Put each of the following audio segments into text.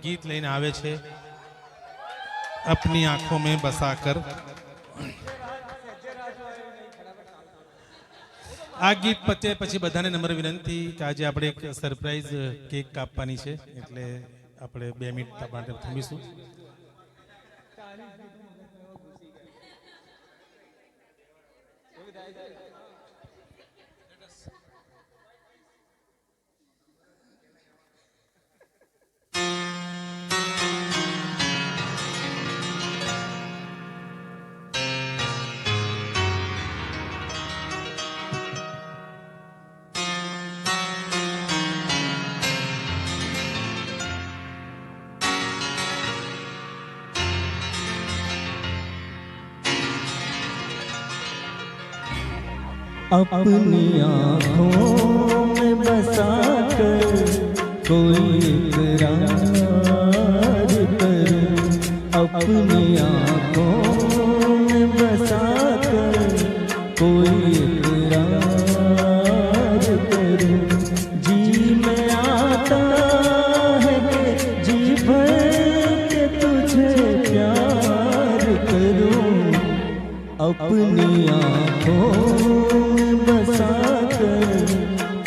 गीत लेने आवे छे अपनी आंखों में बसाकर। आ गीत पते पछी बधाने नम्र विनंती के आज आपणे एक सरप्राइज केक कापवानी छे એટલે આપણે 2 મિનિટ માટે થમીશું। अपनी आँखों में बसाकर कोई इकरार करूं, अपनी आँखों में बसाकर कोई इकरार करूं। जी में आता है कि जी भर के तुझे प्यार करूं, अपनी आँखों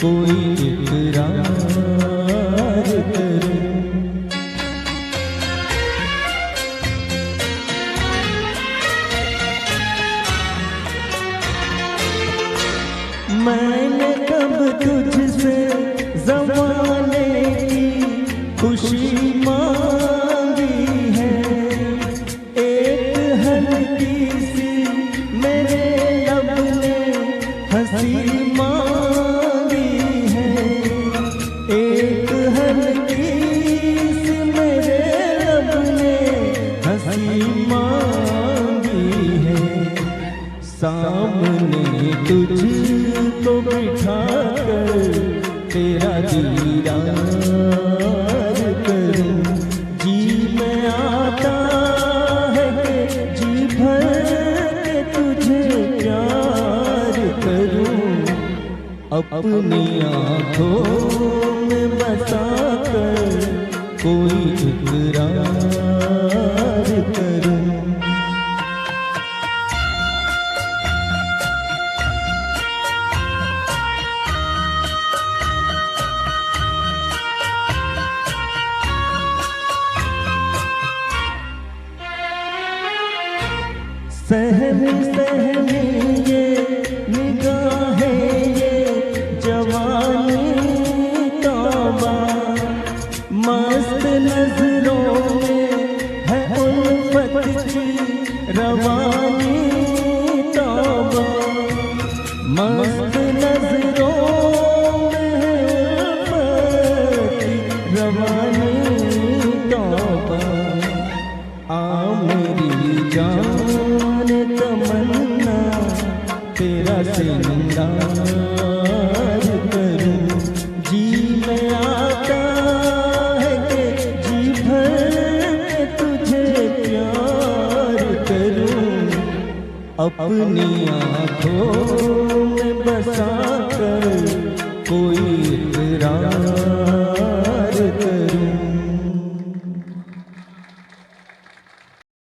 कोई इकरार करूं। मैंने कब तुझसे ज़माने की खुशी मांगी है, एक हल्की सी मेरे लब ने हंसी मांगी है, एक हल्की सी मेरे लब ने हंसी मांगी है। सामने तुझको बिठाकर तेरा दीदार करूं, जी में आता है कि जी भर के तुझे प्यार करूं, अपनी आँखों में बसाकर कोई इकरार करूं। सहमी सहमी ये निगाहें ये जवानी तौबा, मस्त नजरों में है उल्फत की रवानी तौबा, मस्त नजरों में है उल्फत की रवानी तौबा। आ मेरी जान तमन्ना तेरा सिंगार करूं, जी में आता है कि जी भर के तुझे प्यार करूं, अपनी आँखों में बसाकर कोई इकरार